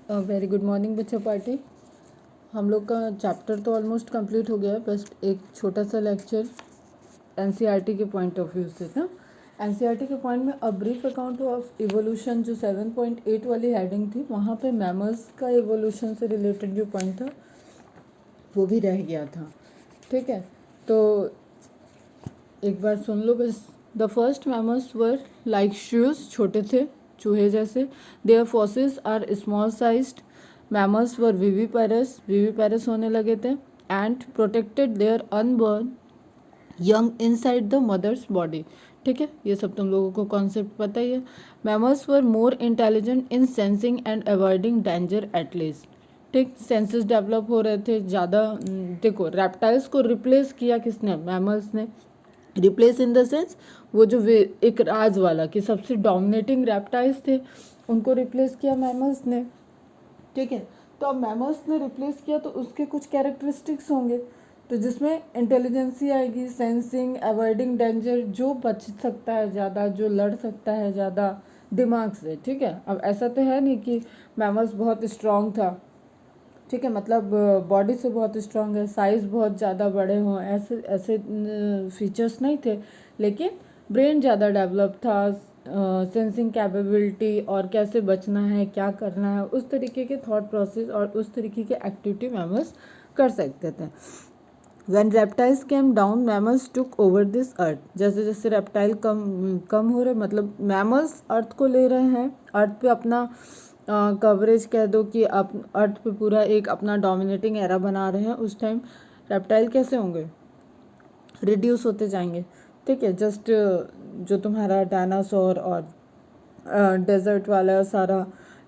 Very good morning बच्चा party. हम लोग का चैप्टर तो ऑलमोस्ट कंप्लीट हो गया है, बस एक छोटा सा लेक्चर एनसीईआरटी के पॉइंट ऑफ व्यू से था। एनसीईआरटी के पॉइंट में a brief account of evolution जो 7.8 वाली हेडिंग थी, वहाँ पे मैमल्स का इवोल्यूशन से रिलेटेड जो पॉइंट था वो भी रह गया था। ठीक है, तो एक बार सुन लो बस। The first mammals were like श्यूज, छोटे थे चूहे जैसे। Their fossils are small sized. Mammals were viviparous, viviparous होने लगे थे। And protected their unborn young inside the mother's body. ठीक है, ये सब तुम लोगों को कॉन्सेप्ट पता ही है। Mammals were more intelligent in sensing and avoiding danger at least. ठीक, सेंसेस डेवलप हो रहे थे ज़्यादा। देखो, रेप्टाइल्स को रिप्लेस किया किसने? मैमल्स ने। रिप्लेस इन द सेंस वो जो एक राज वाला कि सबसे डोमिनेटिंग रेप्टाइल्स थे, उनको रिप्लेस किया मैमल्स ने। ठीक है, तो अब मैमल्स ने रिप्लेस किया तो उसके कुछ कैरेक्टरिस्टिक्स होंगे, तो जिसमें इंटेलिजेंसी आएगी, सेंसिंग, अवॉइडिंग डेंजर, जो बच सकता है ज़्यादा, जो लड़ सकता है ज़्यादा दिमाग से। ठीक है, अब ऐसा तो है नहीं कि मैमल्स बहुत स्ट्रांग था। ठीक है, मतलब बॉडी से बहुत स्ट्रांग है, साइज़ बहुत ज़्यादा बड़े हों, ऐसे ऐसे फीचर्स नहीं थे, लेकिन ब्रेन ज़्यादा डेवलप था, सेंसिंग कैपेबिलिटी और कैसे बचना है, क्या करना है, उस तरीके के थॉट प्रोसेस और उस तरीके के एक्टिविटी मैमल्स कर सकते थे। When reptiles came down, mammals took over this earth. जैसे जैसे रेप्टाइल कम हो रहे, मतलब मैमल्स अर्थ को ले रहे हैं, अर्थ पे अपना कवरेज कह दो कि आप अर्थ पे पूरा एक अपना डोमिनेटिंग एरा बना रहे हैं। उस टाइम रेप्टाइल कैसे होंगे? रिड्यूस होते जाएंगे। ठीक है, जस्ट जो तुम्हारा डायनासोर और डेजर्ट वाला सारा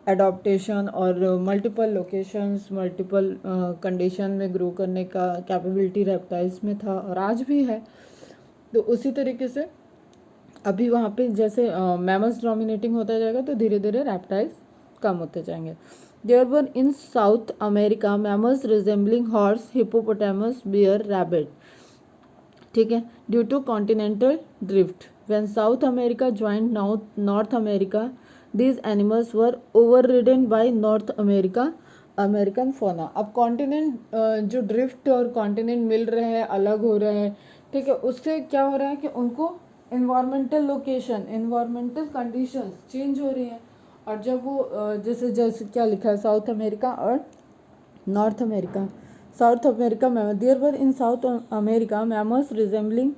एडॉप्टेशन और मल्टीपल लोकेशंस, मल्टीपल कंडीशन में ग्रो करने का कैपेबिलिटी रेप्टाइल्स में था और आज भी है। तो उसी तरीके से अभी वहाँ पे जैसे मैमल्स डोमिनेटिंग होता जाएगा तो धीरे धीरे रेप्टाइल्स कम होते जाएंगे। There were in South America mammals resembling horse, hippopotamus, bear, rabbit. ठीक है, due to continental drift when South America joined North America, these animals were overridden by North American fauna. अब कॉन्टिनेंट जो drift और continent मिल रहे हैं, अलग हो रहे हैं, ठीक है, उससे क्या हो रहा है कि उनको environmental location, environmental conditions change हो रही हैं। और जब वो जैसे जैसे क्या लिखा है, साउथ अमेरिका और नॉर्थ अमेरिका। साउथ अमेरिका में there were in South America mammals resembling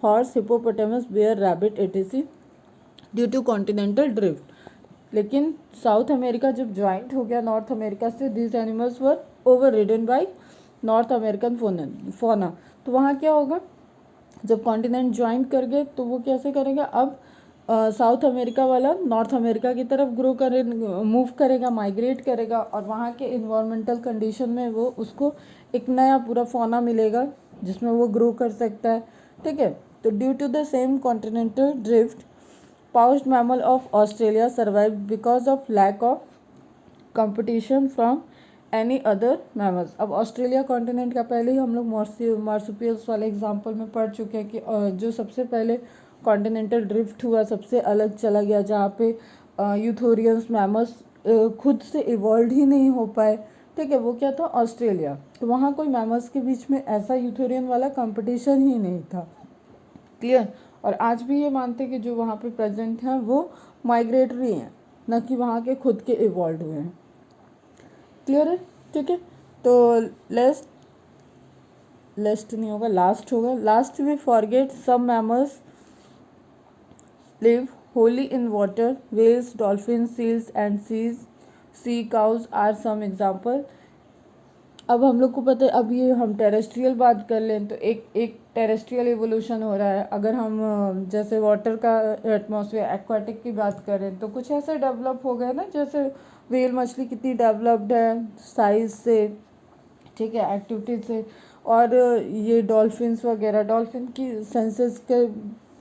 horse, hippopotamus, bear, rabbit etc due to continental drift. लेकिन साउथ अमेरिका जब ज्वाइंट हो गया नॉर्थ अमेरिका से, this animals were overridden by North American fauna. तो वहाँ क्या होगा, जब कॉन्टिनेंट ज्वाइन कर गए तो वो कैसे करेगा, अब साउथ अमेरिका वाला नॉर्थ अमेरिका की तरफ ग्रो करे, मूव करेगा, माइग्रेट करेगा, और वहाँ के इन्वायरमेंटल कंडीशन में वो उसको एक नया पूरा फौना मिलेगा जिसमें वो ग्रो कर सकता है। ठीक है, तो due to the same continental drift, pouched mammal of Australia survive because of lack of competition from any other mammals. अब ऑस्ट्रेलिया कॉन्टिनेंट का पहले ही हम लोग मार्सुपियल्स वाले एग्जाम्पल में पढ़ चुके हैं कि जो सबसे पहले कॉन्टिनेंटल ड्रिफ्ट हुआ, सबसे अलग चला गया, जहाँ पे यूथोरियंस मैमल्स खुद से इवॉल्व ही नहीं हो पाए। ठीक है, वो क्या था, ऑस्ट्रेलिया। तो वहाँ कोई मैमल्स के बीच में ऐसा यूथोरियन वाला कंपटीशन ही नहीं था। क्लियर। और आज भी ये मानते हैं कि जो वहाँ पे प्रेजेंट हैं वो माइग्रेटरी हैं, न कि वहाँ के खुद के इवॉल्व हुए हैं। क्लियर है? ठीक है, तो लेस्ट नहीं होगा, लास्ट होगा। Last we forget some mammals live wholly in water, whales, dolphin, seals and sea cows are some example. अब हम लोग को पता है, अब ये हम टेरेस्ट्रियल बात कर लें तो एक टेरेस्ट्रियल एवोल्यूशन हो रहा है। अगर हम जैसे वाटर का एटमॉस्फेयर, एक्वाटिक की बात करें तो कुछ ऐसे डेवलप हो गए ना, जैसे व्हेल मछली कितनी डेवलप्ड है साइज से, ठीक है, एक्टिविटी से। और ये डॉल्फिन्स वगैरह, डॉल्फिन की सेंसेस के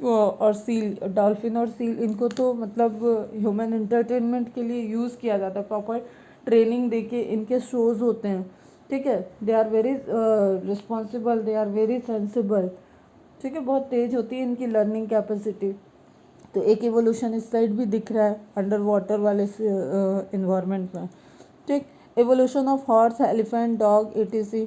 और सील, डॉल्फिन और सील, इनको तो मतलब ह्यूमन एंटरटेनमेंट के लिए यूज़ किया जाता है, प्रॉपर ट्रेनिंग देके इनके शोज़ होते हैं। ठीक है, they are very responsible, they are very sensible. ठीक है, बहुत तेज होती है इनकी लर्निंग कैपेसिटी। तो एक इवोल्यूशन इस साइड भी दिख रहा है अंडर वाटर वाले इन्वायरमेंट में। ठीक, evolution of horse, elephant, dog, etc।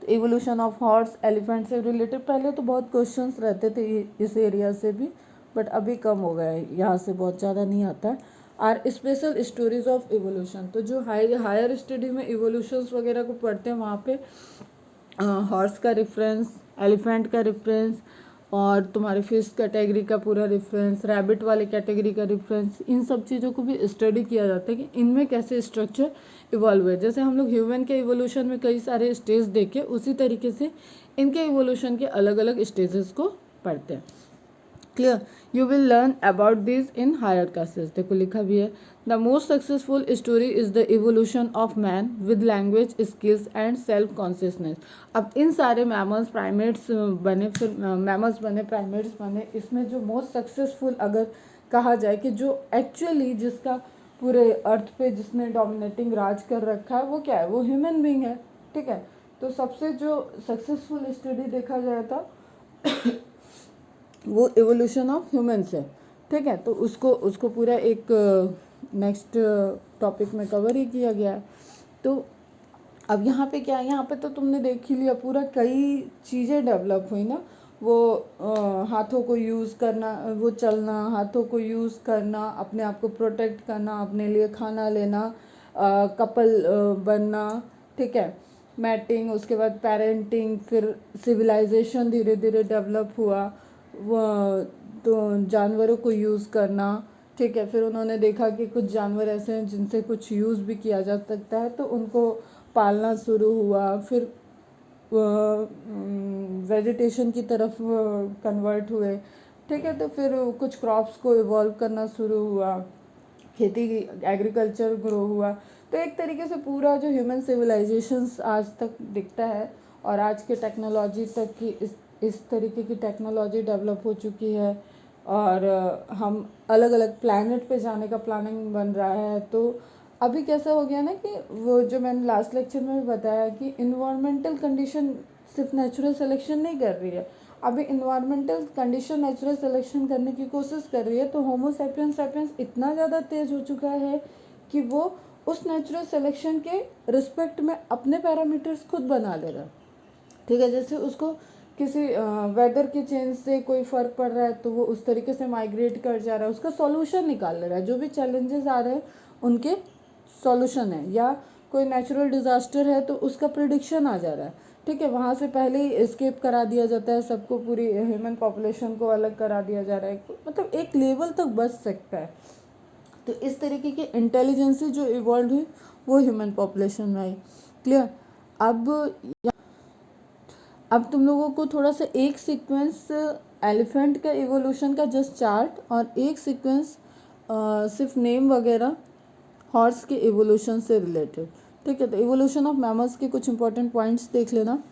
Evolution of horse elephant से रिलेटेड पहले तो बहुत क्वेश्चंस रहते थे इस एरिया से भी, बट अभी कम हो गया है, यहाँ से बहुत ज़्यादा नहीं आता है। Are special stories of evolution, तो जो हायर स्टडी में एवोल्यूशंस वगैरह को पढ़ते हैं वहाँ पे हॉर्स का रेफरेंस, एलिफेंट का रेफरेंस, और तुम्हारे फिश कैटेगरी का पूरा रेफरेंस, रैबिट वाले कैटेगरी का रेफरेंस, इन सब चीज़ों को भी स्टडी किया जाता है कि इनमें कैसे स्ट्रक्चर इवॉल्व है। जैसे हम लोग ह्यूमन के इवोल्यूशन में कई सारे स्टेज देखे, उसी तरीके से इनके इवोल्यूशन के अलग अलग स्टेजेस को पढ़ते हैं। Clear, you will learn about this in higher classes. देखो लिखा भी है, the most successful story is the evolution of man with language skills and self consciousness. अब इन सारे मैमल्स प्राइमेट्स बने, फिर मैमल्स बने, प्राइमेट्स बने, इसमें जो मोस्ट सक्सेसफुल अगर कहा जाए कि जो एक्चुअली जिसका पूरे अर्थ पे जिसने डोमिनेटिंग राज कर रखा है वो क्या है, वो ह्यूमन बीइंग है। ठीक है, तो सबसे जो सक्सेसफुल स्टडी देखा जाए था वो एवोल्यूशन ऑफ ह्यूमंस है। ठीक है, तो उसको पूरा एक नेक्स्ट टॉपिक में कवर ही किया गया है। तो अब यहाँ पे क्या है, यहाँ पे तो तुमने देख ही लिया पूरा, कई चीज़ें डेवलप हुई ना, वो हाथों को यूज़ करना, वो चलना, हाथों को यूज़ करना, अपने आप को प्रोटेक्ट करना, अपने लिए खाना लेना, कपल बनना, ठीक है, मैटिंग, उसके बाद पेरेंटिंग, फिर सिविलाइजेशन धीरे धीरे डेवलप हुआ, वो तो जानवरों को यूज़ करना। ठीक है, फिर उन्होंने देखा कि कुछ जानवर ऐसे हैं जिनसे कुछ यूज़ भी किया जा सकता है, तो उनको पालना शुरू हुआ। फिर वेजिटेशन की तरफ कन्वर्ट हुए। ठीक है, तो फिर कुछ क्रॉप्स को इवॉल्व करना शुरू हुआ, खेती, एग्रीकल्चर ग्रो हुआ। तो एक तरीके से पूरा जो ह्यूमन सिविलाइजेशंस आज तक दिखता है, और आज के टेक्नोलॉजी तक की इस तरीके की टेक्नोलॉजी डेवलप हो चुकी है, और हम अलग अलग प्लैनेट पे जाने का प्लानिंग बन रहा है। तो अभी कैसा हो गया ना कि वो जो मैंने लास्ट लेक्चर में भी बताया कि इन्वायरमेंटल कंडीशन सिर्फ नेचुरल सिलेक्शन नहीं कर रही है, अभी इन्वायरमेंटल कंडीशन नेचुरल सिलेक्शन करने की कोशिश कर रही है। तो होमो सैपियंस इतना ज़्यादा तेज हो चुका है कि वो उस नेचुरल सिलेक्शन के रिस्पेक्ट में अपने पैरामीटर्स खुद बना ले रहा है। ठीक है, जैसे उसको किसी वेदर के चेंज से कोई फ़र्क पड़ रहा है तो वो उस तरीके से माइग्रेट कर जा रहा है, उसका सॉल्यूशन निकाल ले रहा है। जो भी चैलेंजेस आ रहे हैं उनके सॉल्यूशन है, या कोई नेचुरल डिज़ास्टर है तो उसका प्रिडिक्शन आ जा रहा है। ठीक है, वहाँ से पहले ही एस्केप करा दिया जाता है सबको, पूरी ह्यूमन पॉपुलेशन को अलग करा दिया जा रहा है, मतलब एक लेवल तक बच सकता है। तो इस तरीके की इंटेलिजेंसी जो इवॉल्व हुई वो ह्यूमन पॉपुलेशन में आई। क्लियर, अब तुम लोगों को थोड़ा सा एक सीक्वेंस एलिफेंट का इवोल्यूशन का जस्ट चार्ट, और एक सीक्वेंस सिर्फ नेम वगैरह हॉर्स के इवोल्यूशन से रिलेटेड। ठीक है, तो इवोल्यूशन ऑफ मैमल्स के कुछ इंपॉर्टेंट पॉइंट्स देख लेना।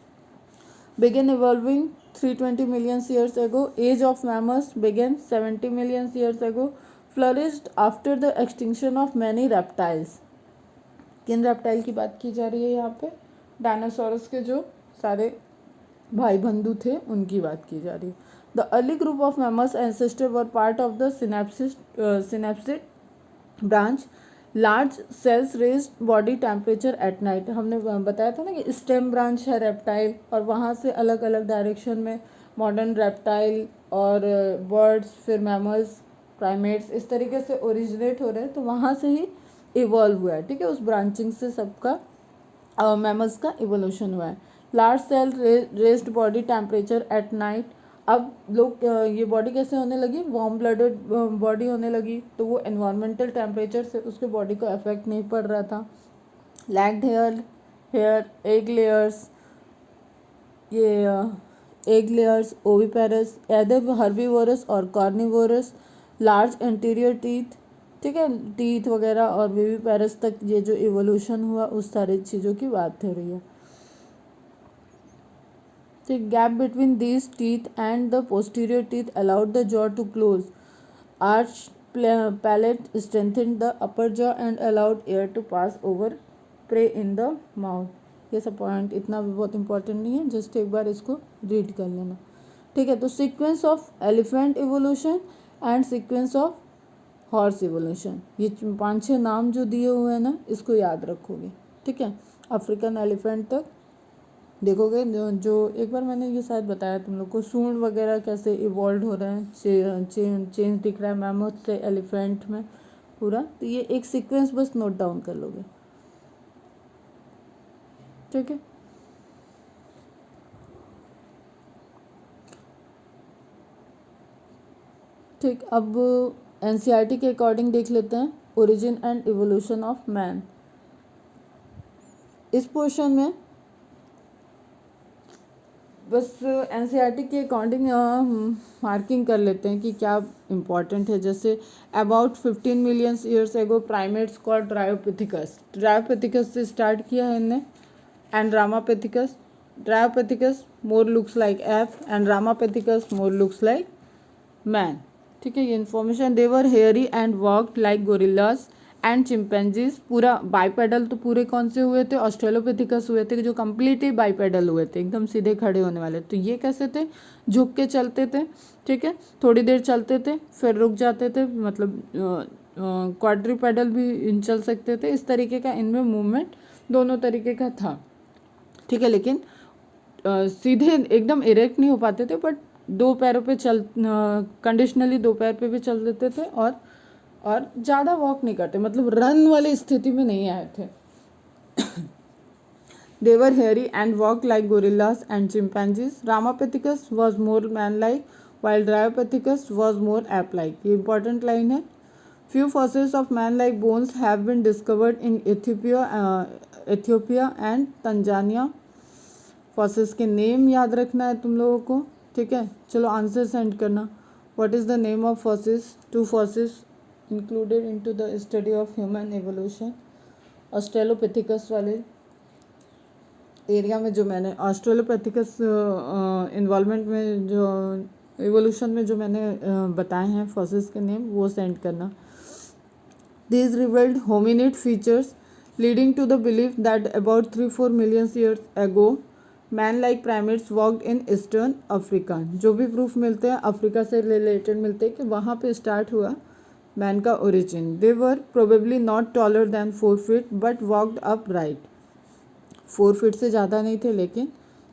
Began evolving 320 million years ago, age of mammals began 70 million years ago, flourished after the extinction of many reptiles. किन रेप्टाइल की बात की जा रही है यहाँ पे, डायनासोरस के जो सारे भाई बंधु थे उनकी बात की जा रही है। The early group of mammals ancestor were part of the synapsid branch, large sails raised body temperature at night. हमने बताया था ना कि स्टेम ब्रांच है रेप्टाइल, और वहाँ से अलग अलग डायरेक्शन में मॉडर्न रेप्टाइल और बर्ड्स, फिर मैमल्स, प्राइमेट्स, इस तरीके से ओरिजिनेट हो रहे हैं। तो वहाँ से ही इवॉल्व हुआ है। ठीक है, उस ब्रांचिंग से सबका मैमल्स का इवोल्यूशन हुआ है। Large cell raised body temperature at night. अब लोग ये बॉडी कैसे होने लगी, वार्म ब्लडेड बॉडी होने लगी, तो वो एनवायरमेंटल टेम्परेचर से उसके बॉडी को इफेक्ट नहीं पड़ रहा था। लैग्ड हेयर, एग लेयर्स, ये egg layers, oviparous, either herbivorous और कार्निवोरस, लार्ज एंटीरियर टीथ। ठीक है, टीथ वगैरह और विविपेरस तक ये जो इवोल्यूशन हुआ उस सारी चीज़ों की बात हो रही है। The gap between these teeth and the posterior teeth allowed the jaw to close. Arched palate strengthened the upper jaw and allowed air to pass over prey in the mouth. ये सब पॉइंट इतना भी बहुत important नहीं है, just एक बार इसको read कर लेना। ठीक है, तो sequence of elephant evolution and sequence of horse evolution. ये 5-6 नाम जो दिए हुए हैं ना, इसको याद रखोगे, ठीक है। अफ्रीकन एलिफेंट तक देखोगे, जो एक बार मैंने ये शायद बताया तुम लोग को, सूंड वगैरह कैसे इवॉल्व हो रहे हैं, चेंज दिख रहा है मैमथ से एलिफेंट में पूरा। तो ये एक सीक्वेंस बस नोट डाउन कर लोगे, ठीक है। ठीक, अब एनसीईआरटी के अकॉर्डिंग देख लेते हैं origin and evolution of man. इस पोर्शन में बस एनसीईआरटी के अकॉर्डिंग मार्किंग कर लेते हैं कि क्या इम्पॉर्टेंट है। जैसे about 15 million years ago primates called Dryopithecus से स्टार्ट किया है इनने, and Dryopithecus more looks like ape and Ramapithecus more looks like man, ठीक है। ये information, they were hairy and walked like gorillas and chimpanzees. पूरा बाइपेडल तो पूरे कौन से हुए थे, ऑस्ट्रेलोपेथिकस हुए थे, जो कम्प्लीटली बाइपेडल हुए थे, एकदम सीधे खड़े होने वाले। तो ये कैसे थे, झुक के चलते थे, ठीक है। थोड़ी देर चलते थे फिर रुक जाते थे, मतलब क्वाड्रीपेडल भी चल सकते थे। इस तरीके का इनमें मूवमेंट दोनों तरीके का था, ठीक है। लेकिन सीधे एकदम इरेक्ट नहीं हो पाते थे, बट दो पैरों पे कंडीशनली 2 पैर पे भी चल देते थे, और ज़्यादा वॉक नहीं करते, मतलब रन वाली स्थिति में नहीं आए थे। They were hairy and walked like gorillas and chimpanzees. Ramapithecus was more man-like, while Dryopithecus was more ape-like. ये important line है। Few fossils of man-like bones have been discovered in Ethiopia and Tanzania. Fossils के name याद रखना है तुम लोगों को, ठीक है। चलो आंसर सेंड करना। What is the name of fossils? 2 fossils included into the study of human evolution. ऑस्ट्रेलोपेथिकस वाले एरिया में जो मैंने ऑस्ट्रेलोपेथिकस इन्वॉल्वमेंट में जो इवोल्यूशन में जो मैंने बताए हैं फॉसिल्स के नेम, वो सेंड करना। These revealed hominid features leading to the belief that about 3-4 million years ago man-like primates walked in Eastern Africa. जो भी प्रूफ मिलते हैं अफ्रीका से रिलेटेड मिलते हैं कि वहाँ पे स्टार्ट हुआ मैन का origin. They were probably not taller than 4 feet but walked upright. 4 feet से ज़्यादा नहीं थे लेकिन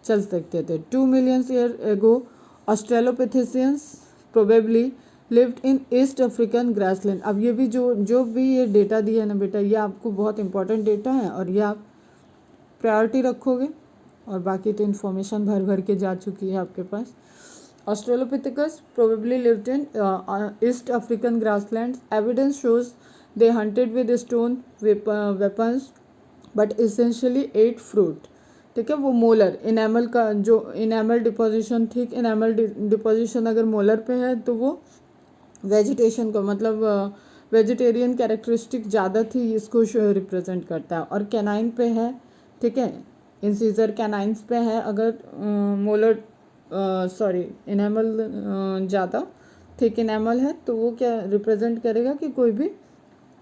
चल सकते थे। 2 million year ago australopithecines probably lived in East African grassland. अब ये भी जो भी ये डेटा दिया है ना बेटा, ये आपको बहुत इंपॉर्टेंट डेटा है और ये आप प्रायोरिटी रखोगे, और बाकी तो इन्फॉर्मेशन भर भर के जा चुकी है आपके पास। Australopithecus probably lived in East African grasslands. Evidence shows they hunted with stone weapons but essentially ate fruit, ठीक है। वो मोलर इनेमल का जो इनेमल डिपोजिशन, ठीक, इनेमल डिपोजिशन अगर मोलर पे है तो वो वेजिटेशन को, मतलब वेजिटेरियन कैरेक्टरिस्टिक ज़्यादा थी, इसको रिप्रेजेंट करता है। और कैनाइन पे है, ठीक है, इंसीजर कैनाइन्स पे है अगर मोलर इनेमल ज़्यादा थिक इनेमल है तो वो क्या रिप्रेजेंट करेगा कि कोई भी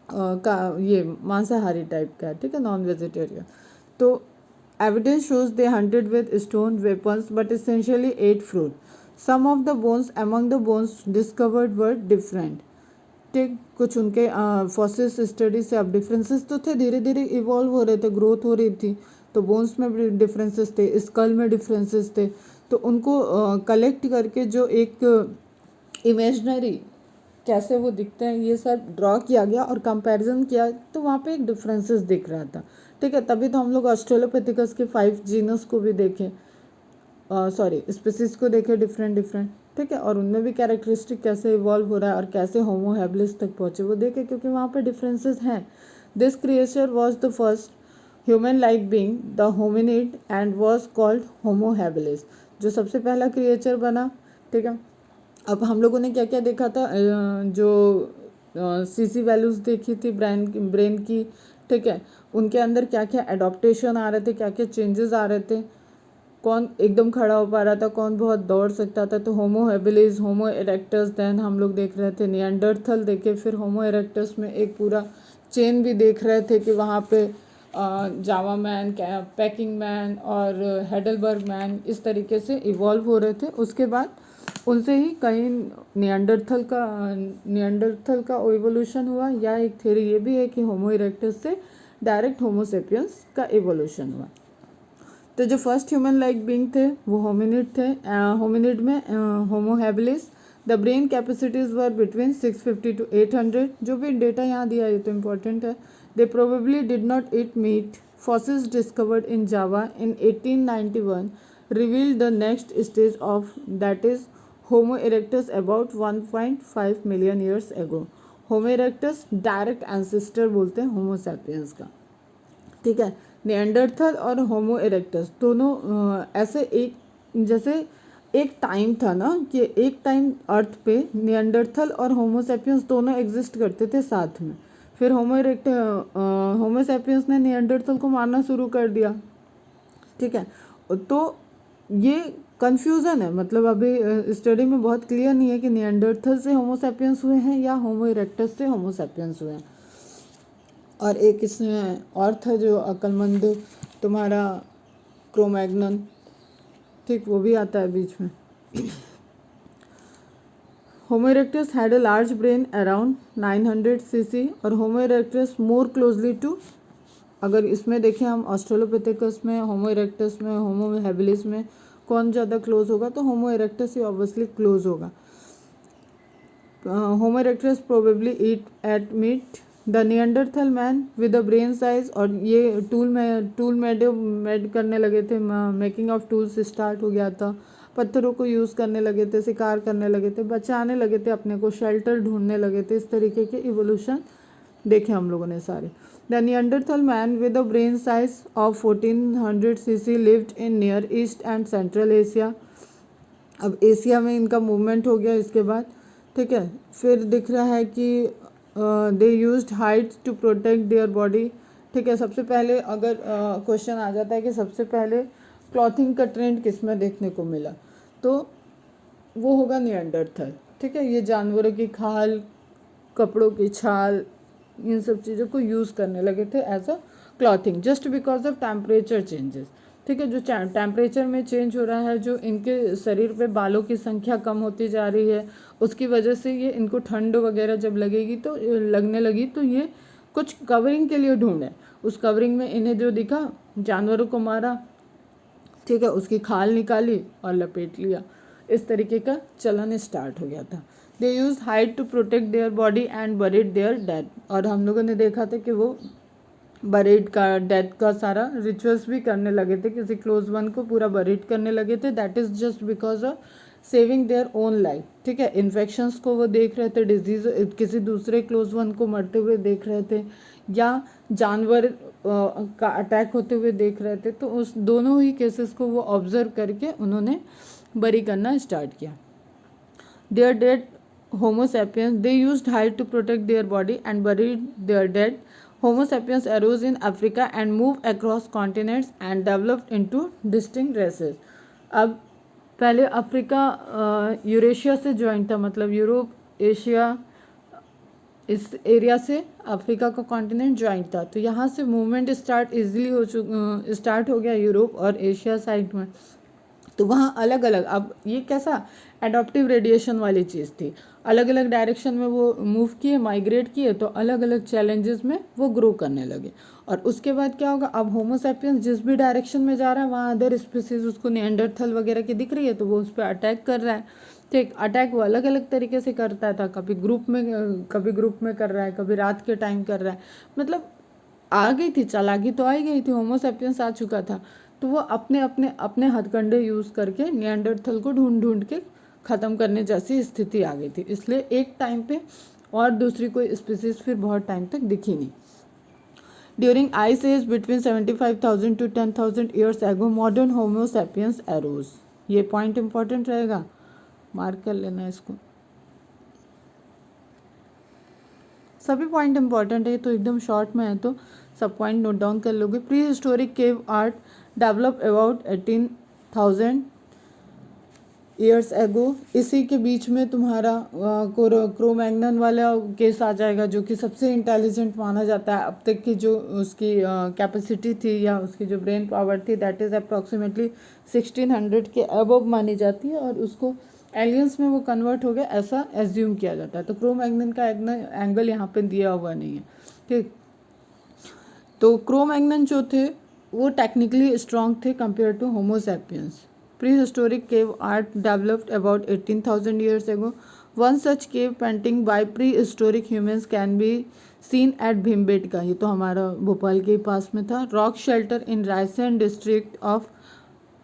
का ये मांसाहारी टाइप का है, ठीक है, नॉन वेजिटेरियन। तो evidence shows they hunted with stone weapons but essentially ate fruit. Some of the bones among the bones discovered were different, ठीक। कुछ उनके फॉसिल्स स्टडी से अब डिफरेंसेस तो थे, धीरे धीरे इवॉल्व हो रहे थे, ग्रोथ हो रही थी, तो बोन्स में भी डिफरेंसेस थे, स्कल में डिफरेंसेस थे। तो उनको कलेक्ट करके जो एक इमेजनरी कैसे वो दिखते हैं ये सब ड्रॉ किया गया और कंपैरिजन किया, तो वहाँ पे एक डिफरेंसेस दिख रहा था, ठीक है। तभी तो हम लोग ऑस्ट्रेलोपेथिकस के 5 जीनस को भी देखें, स्पीसीज को देखें डिफरेंट, ठीक है, और उनमें भी कैरेक्टरिस्टिक कैसे इवॉल्व हो रहा है और कैसे होमो हैबिलिस तक पहुँचे वो देखे, क्योंकि वहाँ पे डिफरेंसेस हैं। This creature was the first human like being the hominid and was called Homo habilis, जो सबसे पहला क्रिएचर बना, ठीक है। अब हम लोगों ने क्या क्या देखा था, जो सीसी वैल्यूज़ देखी थी ब्रेन की, ठीक है, उनके अंदर क्या क्या एडॉप्टेशन आ रहे थे, क्या क्या चेंजेस आ रहे थे, कौन एकदम खड़ा हो पा रहा था, कौन बहुत दौड़ सकता था। तो होमो हैबिलिस, होमो इरेक्टस, देन हम लोग देख रहे थे निएंडरथल देखे, फिर होमो इरेक्टस में एक पूरा चेन भी देख रहे थे कि वहाँ पे जावा मैन, पैकिंग मैन और हेडलबर्ग मैन इस तरीके से इवॉल्व हो रहे थे। उसके बाद उनसे ही कहीं नियंडरथल का एवोल्यूशन हुआ, या एक थ्योरी ये भी है कि होमो इरेक्टस से डायरेक्ट होमो सेपियंस का एवोल्यूशन हुआ। तो जो फर्स्ट ह्यूमन लाइक बीइंग थे वो होमिनिड थे। होमिनिड में Homo habilis, the brain capacities were between 650 to 800। जो भी डेटा यहाँ दिया है तो इम्पोर्टेंट है। They probably did not eat meat. Fossils discovered in Java in 1891 revealed the next stage of, that is Homo erectus, about 1.5 million years ago। Homo erectus direct ancestor बोलते हैं Homo sapiens का, ठीक है। Neanderthal और Homo erectus दोनों ऐसे एक, जैसे एक टाइम था ना कि एक टाइम अर्थ पे निएंडरथल और होमो सैपियंस दोनों एग्जिस्ट करते थे साथ में। फिर होमो सैपियंस ने निएंडरथल को मारना शुरू कर दिया, ठीक है। तो ये कन्फ्यूज़न है, मतलब अभी स्टडी में बहुत क्लियर नहीं है कि निएंडरथल से होमो सैपियंस हुए हैं या होमो इरेक्टस से होमो सैपियंस हुए हैं। और एक इसमें और था जो अक्लमंद तुम्हारा क्रोमैग्नन, ठीक, वो भी आता है बीच में। Homo erectus had a large brain around 900 cc और Homo erectus more closely to, अगर इसमें देखें हम ऑस्ट्रेलोपिथेकस में, होमो इरेक्टस में, होमो हैबिलिस में कौन ज़्यादा क्लोज होगा, तो होमो इरेक्टस ही ऑब्वियसली क्लोज होगा। Homo erectus probably eat ate meat. The Neanderthal man with a brain size, और ये टूल मेड करने लगे थे, मेकिंग ऑफ टूल्स स्टार्ट हो गया था, पत्थरों को यूज़ करने लगे थे, शिकार करने लगे थे, बचाने लगे थे अपने को, शेल्टर ढूंढने लगे थे। इस तरीके के इवोल्यूशन देखे हम लोगों ने सारे। The Neanderthal man with a brain size of 1400 cc lived in near east and central Asia. अब एशिया में इनका मूवमेंट हो गया इसके बाद, ठीक है। फिर दिख रहा है कि they used hides to protect their body, ठीक है। सबसे पहले अगर क्वेश्चन आ जाता है कि सबसे पहले क्लॉथिंग का ट्रेंड किस में देखने को मिला, तो वो होगा निएंडरथल, ठीक है। ये जानवरों की खाल, कपड़ों की छाल, इन सब चीज़ों को यूज़ करने लगे थे as a clothing, just because of temperature changes, ठीक है। जो टेम्परेचर में चेंज हो रहा है, जो इनके शरीर पे बालों की संख्या कम होती जा रही है, उसकी वजह से ये इनको ठंड वगैरह जब लगने लगी तो ये कुछ कवरिंग के लिए ढूंढे। उस कवरिंग में इन्हें जो दिखा, जानवरों को मारा, ठीक है, उसकी खाल निकाली और लपेट लिया। इस तरीके का चलन स्टार्ट हो गया था। They use hides to protect their body and buried their dead. और हम लोगों ने देखा था कि वो बरीड का, डेथ का सारा रिचुअल्स भी करने लगे थे, किसी क्लोज वन को पूरा बरीड करने लगे थे। That is just because of saving their own life, ठीक है। इन्फेक्शंस को वो देख रहे थे, डिजीज किसी दूसरे क्लोज वन को मरते हुए देख रहे थे, या जानवर का अटैक होते हुए देख रहे थे। तो उस दोनों ही केसेस को वो ऑब्जर्व करके उन्होंने बरी करना स्टार्ट किया। Their dead Homo sapiens, they used hide to protect their body and buried their dead. Homo sapiens arose in Africa and moved across continents and developed into distinct races। अब पहले Africa Eurasia से join था, मतलब Europe, Asia, इस area से Africa का continent join था। तो यहाँ से मूवमेंट स्टार्ट हो गया यूरोप और एशिया साइड में। तो वहाँ अलग अलग, अब ये कैसा एडॉप्टिव रेडिएशन वाली चीज़ थी, अलग अलग डायरेक्शन में वो मूव किए, माइग्रेट किए, तो अलग अलग चैलेंजेस में वो ग्रो करने लगे। और उसके बाद क्या होगा, अब होमो सैपियंस जिस भी डायरेक्शन में जा रहा है वहाँ अदर स्पीसीज उसको निएंडरथल वगैरह की दिख रही है, तो वो उस पर अटैक कर रहा है, ठीक। अटैक वो अलग अलग तरीके से करता था, कभी ग्रुप में कर रहा है, कभी रात के टाइम कर रहा है, मतलब आ गई थी चालाकी, तो आई गई थी, होमो सैपियंस आ चुका था। तो वो अपने हथकंडे यूज़ करके निएंडरथल को ढूंढ के ख़त्म करने जैसी स्थिति आ गई थी। इसलिए एक टाइम पे और दूसरी कोई स्पीसीज फिर बहुत टाइम तक दिखी नहीं। During ice age between 75,000 to 10,000 years ago modern Homo sapiens arose. ये पॉइंट इंपॉर्टेंट रहेगा, मार्क कर लेना इसको। सभी पॉइंट इंपॉर्टेंट है, तो एकदम शॉर्ट में है तो सब पॉइंट नोट डाउन कर लोगे। Pre historic cave art develop about 18,000 years ago. इसी के बीच में तुम्हारा क्रोमैग्नन वाला केस आ जाएगा, जो कि सबसे इंटेलिजेंट माना जाता है अब तक की, जो उसकी कैपेसिटी थी या उसकी जो ब्रेन पावर थी, दैट इज़ अप्रॉक्सीमेटली 1600 के अबव मानी जाती है। और उसको एलियंस में वो कन्वर्ट हो गया, ऐसा एज्यूम किया जाता है। तो क्रो मैग्नन का एंगल यहाँ पे दिया हुआ नहीं है, ठीक। तो क्रो मैग्नन जो थे वो टेक्निकली स्ट्रॉन्ग थे compare to Homo sapiens. Prehistoric cave art developed about 18,000 years ago. One such cave painting by prehistoric humans can be seen at Bhimbetka, ये तो हमारा भोपाल के पास में था। Rock shelter in Raisen district of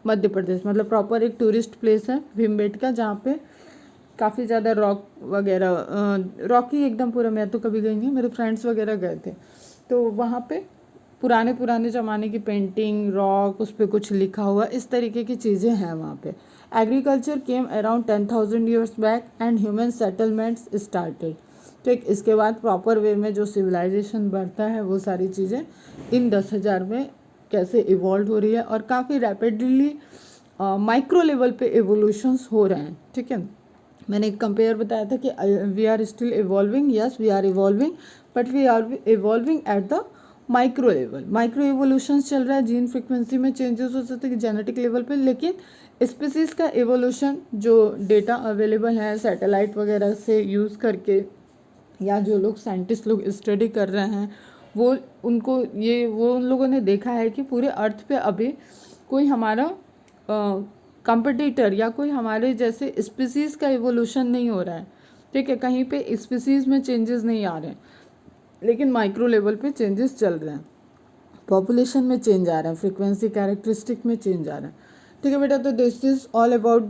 Madhya Pradesh, मतलब प्रॉपर एक टूरिस्ट प्लेस है भीमबेटका, जहाँ पे काफ़ी ज़्यादा रॉक वगैरह, रॉकी एकदम पूरा, मैं तो कभी गई नहीं, मेरे फ्रेंड्स वगैरह गए थे। तो वहाँ पे पुराने ज़माने की पेंटिंग, रॉक, उस पर कुछ लिखा हुआ, इस तरीके की चीज़ें हैं वहाँ पे। Agriculture came around 10,000 years back and human settlements started. ठीक, इसके बाद प्रॉपर वे में जो सिविलाइजेशन बढ़ता है वो सारी चीज़ें इन 10,000 में कैसे इवॉल्व हो रही है, और काफ़ी रैपिडली माइक्रो लेवल पे एवोल्यूशंस हो रहे हैं। ठीक है, मैंने एक कंपेयर बताया था कि we are still evolving, yes we are evolving, but we are evolving at the micro level. Micro evolution चल रहा है, जीन फ्रिक्वेंसी में चेंजेस हो सकते हैं जेनेटिक लेवल पे, लेकिन स्पीसीज़ का एवोल्यूशन जो डेटा अवेलेबल है सैटेलाइट वगैरह से यूज़ करके, या जो लोग साइंटिस्ट लोग स्टडी कर रहे हैं वो उन लोगों ने देखा है कि पूरे अर्थ पे अभी कोई हमारा कंपटीटर या कोई हमारे जैसे स्पीसीज़ का एवोल्यूशन नहीं हो रहा है। ठीक है, कहीं पे स्पीसीज़ में चेंजेस नहीं आ रहे हैं, लेकिन माइक्रो लेवल पे चेंजेस चल रहे हैं। पॉपुलेशन में चेंज आ रहा है, फ्रीक्वेंसी कैरेक्टरिस्टिक में चेंज आ रहा है। ठीक है बेटा, तो this is all about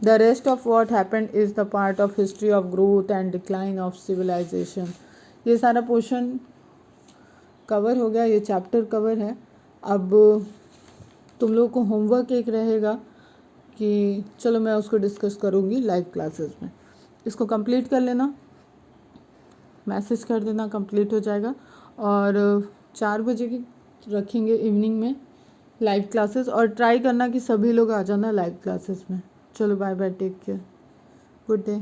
the rest of what happened is the part of history of growth and decline of civilization. ये सारा पोर्शन कवर हो गया, ये चैप्टर कवर है। अब तुम लोगों को होमवर्क एक रहेगा कि चलो मैं उसको डिस्कस करूँगी लाइव क्लासेस में, इसको कंप्लीट कर लेना, मैसेज कर देना, कंप्लीट हो जाएगा। और 4 बजे की रखेंगे इवनिंग में लाइव क्लासेस, और ट्राई करना कि सभी लोग आ जाना लाइव क्लासेस में। चलो bye bye, take care, good day.